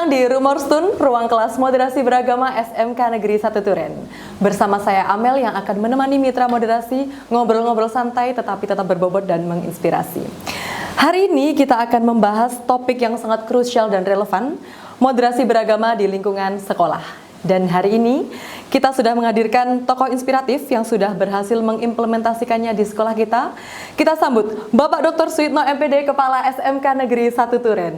datang di Rumorstun, ruang kelas moderasi beragama SMK Negeri 1 Turen. Bersama saya Amel yang akan menemani mitra moderasi ngobrol-ngobrol santai tetapi tetap berbobot dan menginspirasi. Hari ini kita akan membahas topik yang sangat krusial dan relevan, moderasi beragama di lingkungan sekolah. Dan hari ini kita sudah menghadirkan tokoh inspiratif yang sudah berhasil mengimplementasikannya di sekolah kita. Kita sambut Bapak Dr. Suyitno MPD, Kepala SMK Negeri 1 Turen.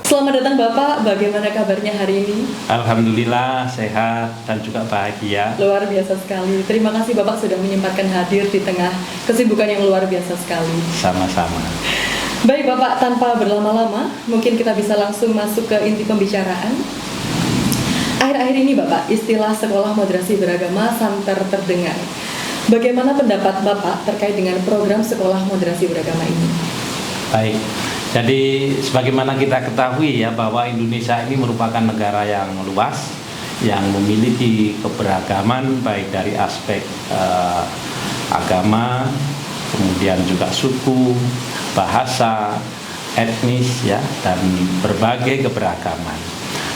Selamat datang Bapak, bagaimana kabarnya hari ini? Alhamdulillah sehat dan juga bahagia. Luar biasa sekali. Terima kasih Bapak sudah menyempatkan hadir di tengah kesibukan yang luar biasa sekali. Sama-sama. Baik Bapak, tanpa berlama-lama, mungkin kita bisa langsung masuk ke inti pembicaraan. Akhir-akhir ini Bapak, istilah sekolah moderasi beragama santer terdengar. Bagaimana pendapat Bapak terkait dengan program sekolah moderasi beragama ini? Baik. Jadi sebagaimana kita ketahui ya bahwa Indonesia ini merupakan negara yang luas yang memiliki keberagaman baik dari aspek agama, kemudian juga suku, bahasa, etnis ya dan berbagai keberagaman.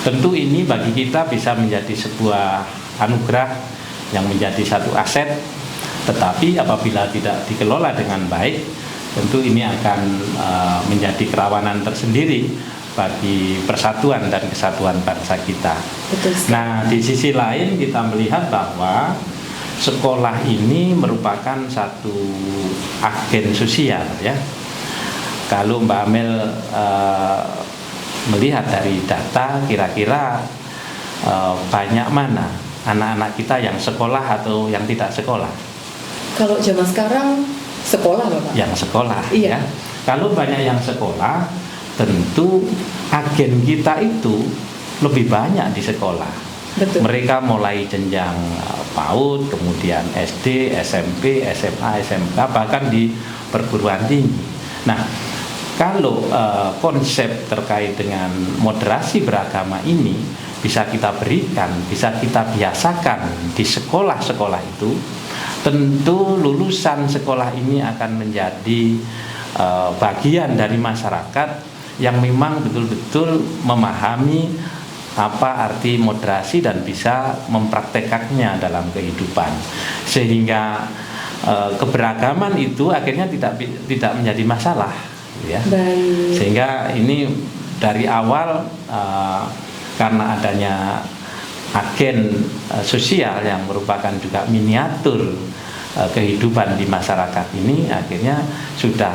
Tentu ini bagi kita bisa menjadi sebuah anugerah yang menjadi satu aset, tetapi apabila tidak dikelola dengan baik tentu ini akan menjadi kerawanan tersendiri bagi persatuan dan kesatuan bangsa kita. Betul. Nah, di sisi lain kita melihat bahwa sekolah ini merupakan satu agen sosial ya. Kalau Mbak Amel melihat dari data kira-kira banyak mana anak-anak kita yang sekolah atau yang tidak sekolah? Kalau zaman sekarang sekolah Bapak? Yang sekolah iya. Ya. Kalau banyak yang sekolah, tentu agen kita itu lebih banyak di sekolah. Betul. Mereka mulai jenjang PAUD, kemudian SD, SMP, SMA, SMK, bahkan di perguruan tinggi. Nah, kalau konsep terkait dengan moderasi beragama ini bisa kita berikan, bisa kita biasakan di sekolah-sekolah itu, tentu lulusan sekolah ini akan menjadi bagian dari masyarakat yang memang betul-betul memahami apa arti moderasi dan bisa mempraktekannya dalam kehidupan, sehingga keberagaman itu akhirnya tidak menjadi masalah ya. Baik. Sehingga ini dari awal karena adanya agen sosial yang merupakan juga miniatur kehidupan di masyarakat ini akhirnya sudah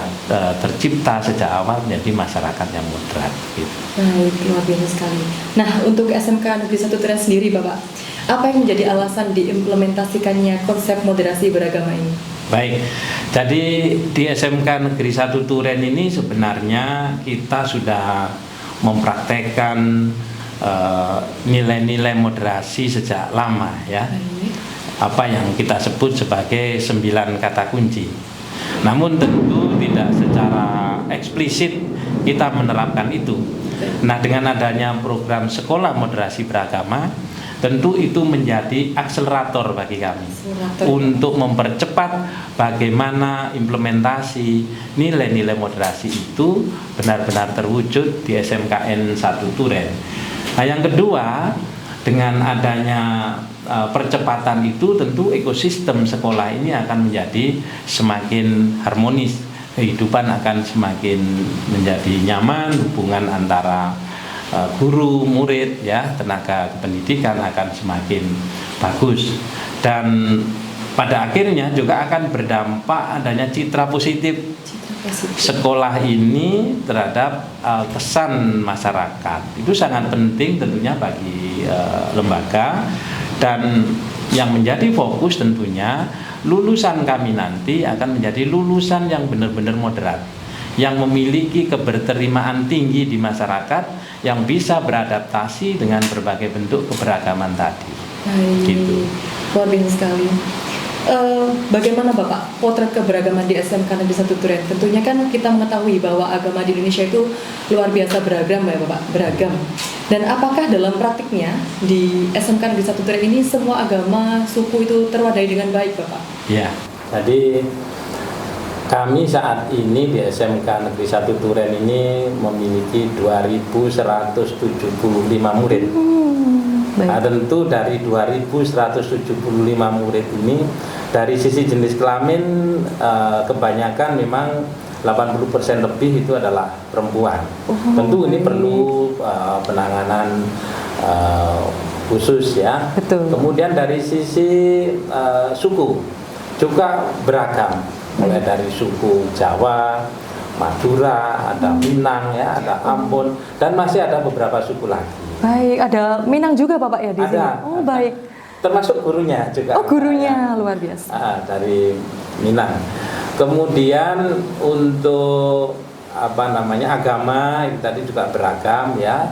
tercipta sejak awal menjadi masyarakat yang moderat gitu. Baik, luar biasa sekali. Nah, untuk SMK Negeri 1 Turen sendiri Bapak, apa yang menjadi alasan diimplementasikannya konsep moderasi beragama ini? Baik, jadi di SMK Negeri 1 Turen ini sebenarnya kita sudah mempraktekkan nilai-nilai moderasi sejak lama ya. Apa yang kita sebut sebagai 9 kata kunci. Namun tentu tidak secara eksplisit kita menerapkan itu. Nah, dengan adanya program sekolah moderasi beragama, tentu itu menjadi akselerator bagi kami untuk mempercepat bagaimana implementasi nilai-nilai moderasi itu benar-benar terwujud di SMKN 1 Turen. Nah, yang kedua, dengan adanya percepatan itu tentu ekosistem sekolah ini akan menjadi semakin harmonis, kehidupan akan semakin menjadi nyaman, hubungan antara guru, murid, ya, tenaga pendidikan akan semakin bagus, dan pada akhirnya juga akan berdampak adanya citra positif sekolah ini terhadap kesan masyarakat. Itu sangat penting tentunya bagi lembaga, dan yang menjadi fokus tentunya lulusan kami nanti akan menjadi lulusan yang benar-benar moderat, yang memiliki keberterimaan tinggi di masyarakat, yang bisa beradaptasi dengan berbagai bentuk keberagaman tadi. Gitu. Luar biasa sekali. Bagaimana Bapak potret keberagaman di SMK Negeri 1 Turen? Tentunya kan kita mengetahui bahwa agama di Indonesia itu luar biasa beragam ya Bapak, beragam. Dan apakah dalam praktiknya di SMK Negeri 1 Turen ini semua agama, suku itu terwadai dengan baik Bapak? Ya, jadi Kami saat ini di SMK Negeri 1 Duren ini memiliki 2.175 murid. Nah, tentu dari 2.175 murid ini, dari sisi jenis kelamin kebanyakan memang 80% lebih itu adalah perempuan. Tentu ini perlu penanganan khusus ya. Betul. Kemudian dari sisi suku juga beragam, mulai dari suku Jawa, Madura, ada Minang ya, ada Ambon, dan masih ada beberapa suku lagi. Baik, ada Minang juga Bapak ya di sini. Oh, ada. baik. Termasuk gurunya juga. Oh, gurunya luar biasa. Dari Minang. Kemudian untuk agama tadi juga beragam ya.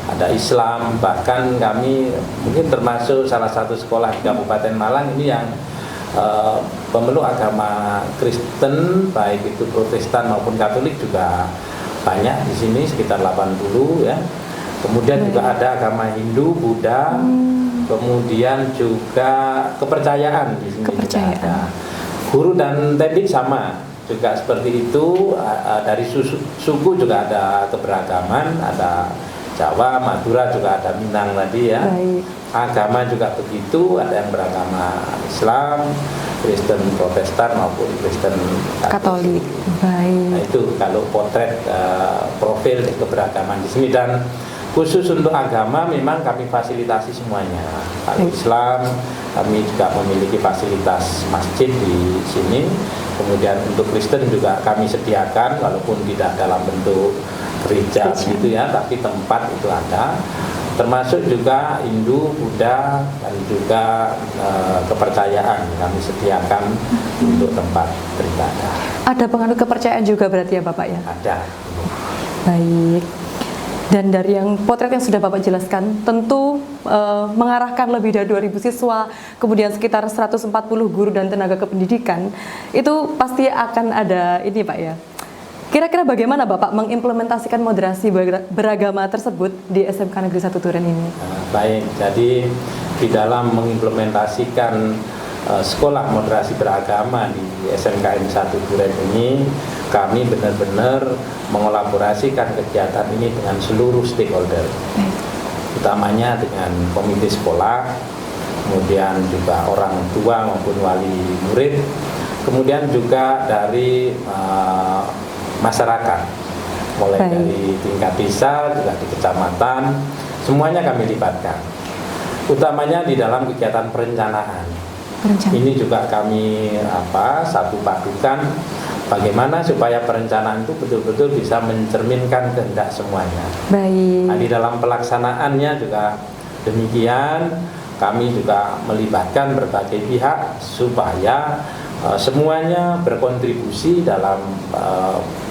Ada Islam, bahkan kami mungkin termasuk salah satu sekolah di Kabupaten Malang ini yang pemeluk agama Kristen, baik itu Protestan maupun Katolik juga banyak di sini, sekitar 80 ya. Kemudian juga ada agama Hindu, Buddha, kemudian juga kepercayaan di sini juga ada. Guru dan teknik sama juga seperti itu. Dari suku juga ada keberagaman, ada Jawa, Madura, juga ada Minang tadi ya. Baik. Agama juga begitu, ada yang beragama Islam, Kristen Protestan maupun Kristen Katolik. Baik. Nah itu kalau potret profil keberagaman di sini. Dan khusus untuk agama memang kami fasilitasi semuanya. Kalau Islam kami juga memiliki fasilitas masjid di sini. Kemudian untuk Kristen juga kami sediakan, walaupun tidak dalam bentuk gereja gitu ya, tapi tempat itu ada. Termasuk juga Hindu, Buddha, dan juga kepercayaan kami sediakan untuk tempat beribadah. Ada penganut kepercayaan juga berarti ya Bapak ya? Ada. Baik. Dan dari yang potret yang sudah Bapak jelaskan, tentu mengarahkan lebih dari 2.000 siswa, kemudian sekitar 140 guru dan tenaga kependidikan, itu pasti akan ada ini Pak ya. Kira-kira bagaimana Bapak mengimplementasikan moderasi beragama tersebut di SMK Negeri 1 Duren ini? Baik, jadi di dalam mengimplementasikan sekolah moderasi beragama di SMKN 1 Duren ini, kami benar-benar mengolaborasikan kegiatan ini dengan seluruh stakeholder, utamanya dengan komite sekolah, kemudian juga orang tua maupun wali murid, kemudian juga dari masyarakat, mulai dari tingkat desa, juga di kecamatan, semuanya kami libatkan, utamanya di dalam kegiatan perencanaan. Ini juga kami satu padukan bagaimana supaya perencanaan itu betul-betul bisa mencerminkan kehendak semuanya. Baik. Nah, di dalam pelaksanaannya juga demikian, kami juga melibatkan berbagai pihak supaya semuanya berkontribusi dalam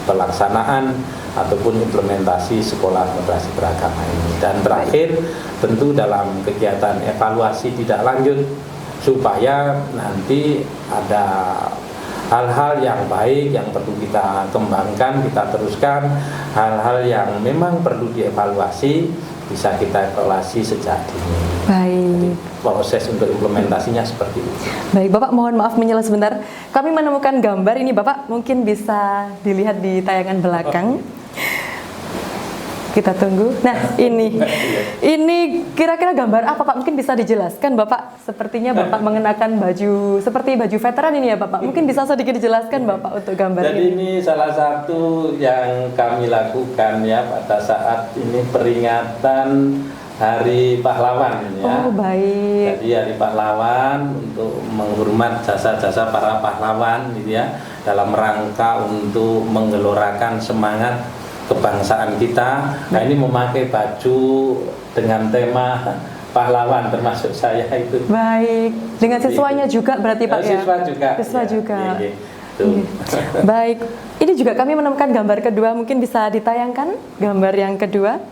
pelaksanaan ataupun implementasi sekolah moderasi beragama ini. Dan terakhir tentu dalam kegiatan evaluasi tidak lanjut, supaya nanti ada hal-hal yang baik yang perlu kita kembangkan, kita teruskan, hal-hal yang memang perlu dievaluasi bisa kita evaluasi sejak dini. Baik. Jadi, proses untuk implementasinya seperti itu. Baik, Bapak mohon maaf menyela sebentar. Kami menemukan gambar ini Bapak, mungkin bisa dilihat di tayangan belakang. Kita tunggu. Nah, ini kira-kira gambar apa Pak? Mungkin bisa dijelaskan Bapak. Sepertinya Bapak mengenakan baju seperti baju veteran ini ya Bapak. Mungkin bisa sedikit dijelaskan Bapak untuk gambar Jadi ini salah satu yang kami lakukan ya pada saat ini peringatan Hari Pahlawan ya. Oh, baik. Jadi Hari Pahlawan untuk menghormat jasa-jasa para pahlawan gitu ya, dalam rangka untuk menggelorakan semangat kebangsaan kita. Nah, ini memakai baju dengan tema pahlawan, termasuk saya itu. Baik, dengan siswanya juga berarti Pak ya? Siswa juga. Siswa ya, juga. iya. Baik, ini juga kami menemukan gambar kedua, mungkin bisa ditayangkan gambar yang kedua.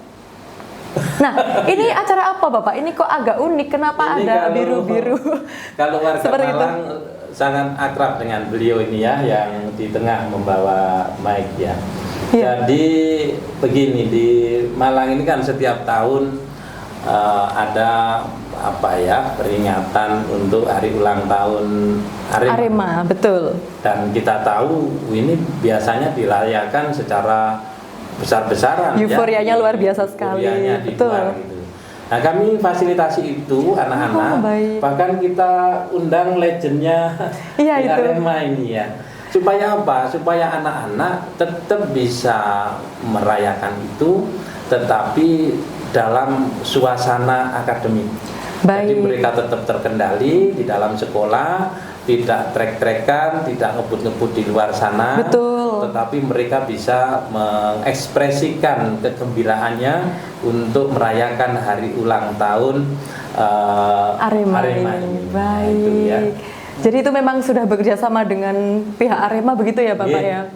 Nah, ini acara apa Bapak? Ini kok agak unik, kenapa ini ada biru-biru? Kalau warga seperti Malang itu sangat akrab dengan beliau ini ya, yang di tengah membawa mic ya. Ya. Jadi begini, di Malang ini kan setiap tahun ada peringatan untuk hari ulang tahun Arema, betul. Dan kita tahu ini biasanya dirayakan secara besar-besaran. Euforianya luar biasa sekali. Euforianya di luar, gitu. Nah, kami fasilitasi itu anak-anak, bahkan kita undang legendnya di Arema ini ya. Supaya apa? Supaya anak-anak tetap bisa merayakan itu, tetapi dalam suasana akademik. Jadi mereka tetap terkendali di dalam sekolah, tidak trek-trekan, tidak ngebut-ngebut di luar sana. Betul. Tetapi mereka bisa mengekspresikan kegembiraannya untuk merayakan hari ulang tahun Arema ini. Baik. Nah, itu ya. Jadi itu memang sudah bekerja sama dengan pihak Arema begitu ya Bapak ya?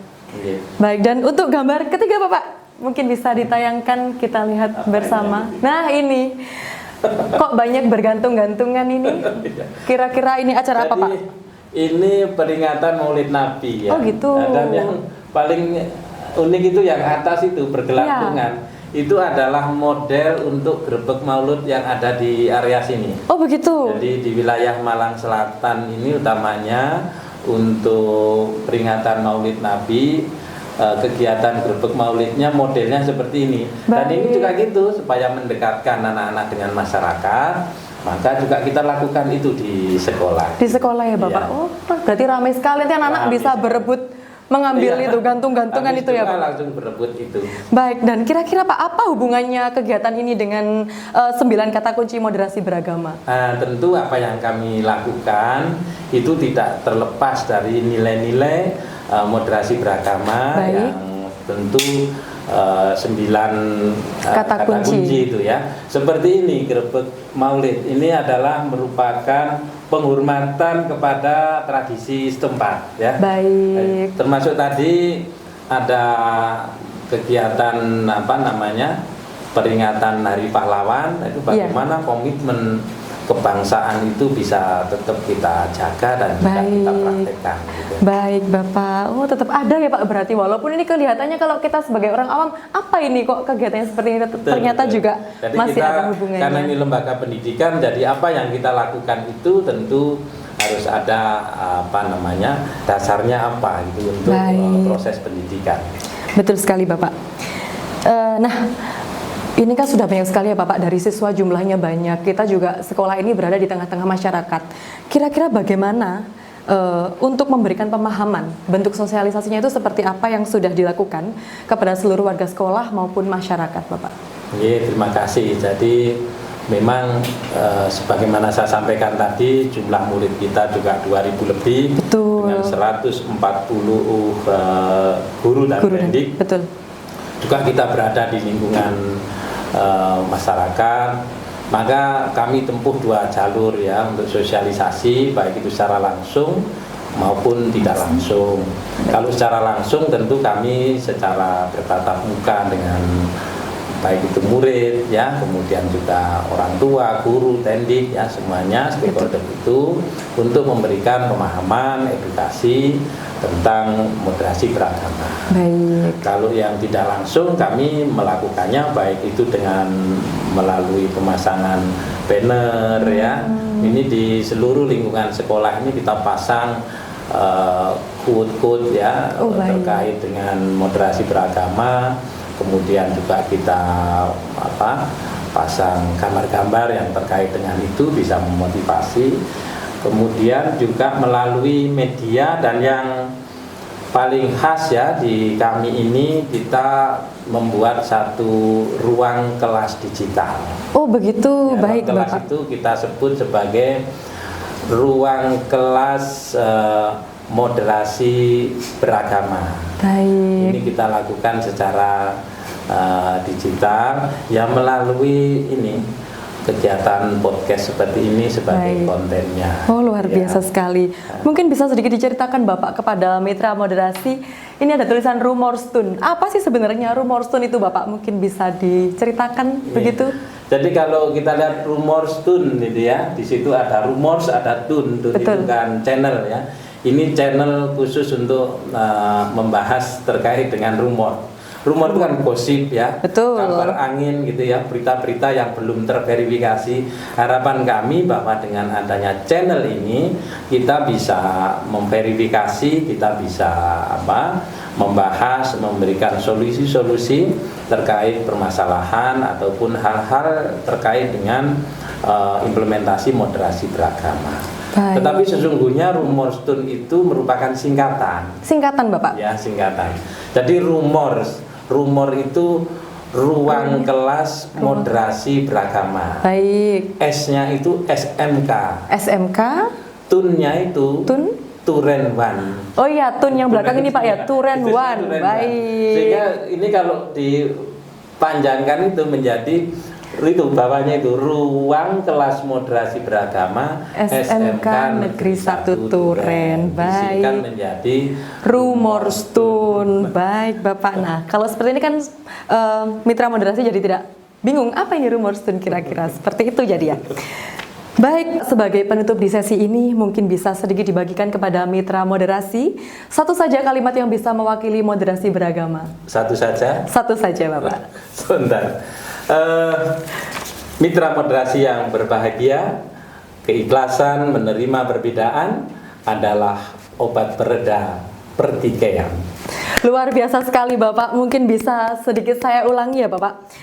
Baik, dan untuk gambar ketiga Bapak, mungkin bisa ditayangkan, kita lihat bersama. Nah ini, kok banyak bergantung-gantungan ini? Kira-kira ini acara apa Pak? Ini peringatan Maulid Nabi ya. Oh gitu. Dan yang paling unik itu yang atas itu bergelantungan. Itu adalah model untuk grebek maulud yang ada di area sini. Oh begitu. Jadi di wilayah Malang Selatan ini utamanya untuk peringatan Maulid Nabi, kegiatan grebek maulidnya modelnya seperti ini. Dan ini juga gitu supaya mendekatkan anak-anak dengan masyarakat. Maka juga kita lakukan itu di sekolah. Di sekolah ya Bapak. Oh berarti ramai sekali nanti anak-anak bisa berebut mengambil itu gantung-gantungan itu ya Pak. Langsung berebut itu. Baik, dan kira-kira Pak apa hubungannya kegiatan ini dengan 9 kata kunci moderasi beragama? Nah, tentu apa yang kami lakukan itu tidak terlepas dari nilai-nilai moderasi beragama. Baik. Yang tentu 9 kata kunci itu ya. Seperti ini grebek maulid ini adalah merupakan penghormatan kepada tradisi setempat ya. Baik. Termasuk tadi ada kegiatan peringatan Hari Pahlawan, itu bagaimana komitmen kebangsaan itu bisa tetap kita jaga dan juga kita praktekkan gitu. Baik Bapak, oh tetap ada ya Pak berarti, walaupun ini kelihatannya kalau kita sebagai orang awam, apa ini kok kegiatannya seperti ini, ternyata juga jadi masih kita, ada hubungannya. Karena ini lembaga pendidikan, jadi apa yang kita lakukan itu tentu harus ada dasarnya apa gitu untuk proses pendidikan. Betul sekali Bapak. Nah, ini kan sudah banyak sekali ya Bapak, dari siswa jumlahnya banyak. Kita juga sekolah ini berada di tengah-tengah masyarakat. Kira-kira bagaimana untuk memberikan pemahaman, bentuk sosialisasinya itu seperti apa yang sudah dilakukan kepada seluruh warga sekolah maupun masyarakat Bapak? Iya, terima kasih. Jadi memang sebagaimana saya sampaikan tadi, jumlah murid kita juga 2.000 lebih. Betul. Dengan 140 guru dan pendidik. Betul. Juga kita berada di lingkungan masyarakat, maka kami tempuh 2 jalur ya untuk sosialisasi, baik itu secara langsung maupun tidak langsung. Kalau secara langsung tentu kami secara bertatap muka dengan baik itu murid ya, kemudian juga orang tua, guru, tendik ya, semuanya stakeholder itu untuk memberikan pemahaman, edukasi tentang moderasi beragama. Baik. Kalau yang tidak langsung kami melakukannya baik itu dengan melalui pemasangan banner ya. Ini di seluruh lingkungan sekolah ini kita pasang quote-quote ya terkait dengan moderasi beragama. Kemudian juga kita pasang gambar-gambar yang terkait dengan itu, bisa memotivasi. Kemudian juga melalui media, dan yang paling khas ya di kami ini, kita membuat satu ruang kelas digital. Oh begitu, ya, baik kelas Bapak. Itu kita sebut sebagai ruang kelas moderasi beragama. Baik. Ini kita lakukan secara digital ya, melalui ini kegiatan podcast seperti ini sebagai kontennya. Oh luar biasa sekali. Mungkin bisa sedikit diceritakan Bapak kepada mitra moderasi, ini ada tulisan Rumorstun. Apa sih sebenarnya Rumorstun itu Bapak? Mungkin bisa diceritakan begitu? Jadi kalau kita lihat Rumorstun itu ya, di situ ada rumors, ada tun itu kan channel ya. Ini channel khusus untuk membahas terkait dengan rumor. Rumor itu kan gosip ya, Betul. kabar angin gitu ya, berita-berita yang belum terverifikasi. Harapan kami bahwa dengan adanya channel ini kita bisa memverifikasi, kita bisa membahas, memberikan solusi-solusi terkait permasalahan ataupun hal-hal terkait dengan implementasi moderasi beragama. Baik. Tetapi sesungguhnya Rumorstun itu merupakan singkatan. Singkatan Bapak. Ya, singkatan. Jadi rumor itu ruang kelas moderasi beragama. Baik. S-nya itu SMK. SMK, Tun-nya itu Tun. Turen One. Oh iya, Tun yang belakang ini Pak ya, Turen Itu One. Turen One. Baik. Sehingga ini kalau dipanjangkan itu menjadi itu bawahnya itu ruang kelas moderasi beragama SMK Negeri 1 Turen. Disingkat Baik. menjadi Rumorstun. Baik Bapak. Nah, kalau seperti ini kan mitra moderasi jadi tidak bingung apa ini Rumorstun kira-kira. Seperti itu jadi ya. Baik, sebagai penutup di sesi ini mungkin bisa sedikit dibagikan kepada mitra moderasi satu saja kalimat yang bisa mewakili moderasi beragama. Satu saja. Satu saja Bapak. Sebentar. Mitra moderasi yang berbahagia, keikhlasan menerima perbedaan adalah obat pereda pertikaian. Luar biasa sekali Bapak, mungkin bisa sedikit saya ulangi ya Bapak.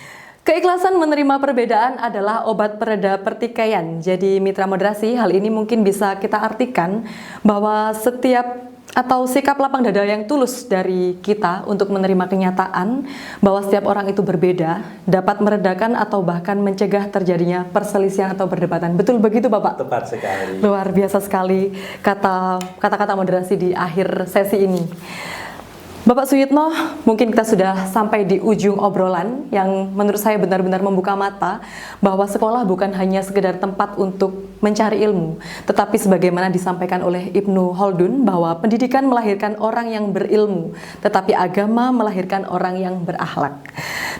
Keikhlasan menerima perbedaan adalah obat pereda pertikaian. Jadi mitra moderasi, hal ini mungkin bisa kita artikan bahwa setiap atau sikap lapang dada yang tulus dari kita untuk menerima kenyataan bahwa setiap orang itu berbeda dapat meredakan atau bahkan mencegah terjadinya perselisihan atau perdebatan. Betul begitu Bapak? Tepat sekali. Luar biasa sekali kata-kata moderasi di akhir sesi ini. Bapak Suyitno, mungkin kita sudah sampai di ujung obrolan yang menurut saya benar-benar membuka mata bahwa sekolah bukan hanya sekedar tempat untuk mencari ilmu, tetapi sebagaimana disampaikan oleh Ibnu Khaldun bahwa pendidikan melahirkan orang yang berilmu, tetapi agama melahirkan orang yang berakhlak.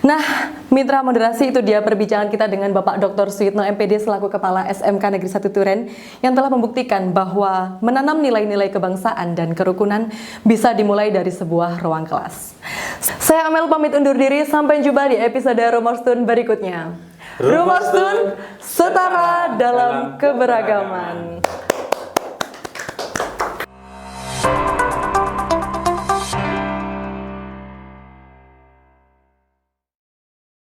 Nah, mitra moderasi, itu dia perbincangan kita dengan Bapak Dr. Suyitno MPD selaku Kepala SMK Negeri 1 Turen yang telah membuktikan bahwa menanam nilai-nilai kebangsaan dan kerukunan bisa dimulai dari sebuah ruang kelas. Saya Amel pamit undur diri, sampai jumpa di episode Rumorstun berikutnya. Rumorstun setara dalam keberagaman.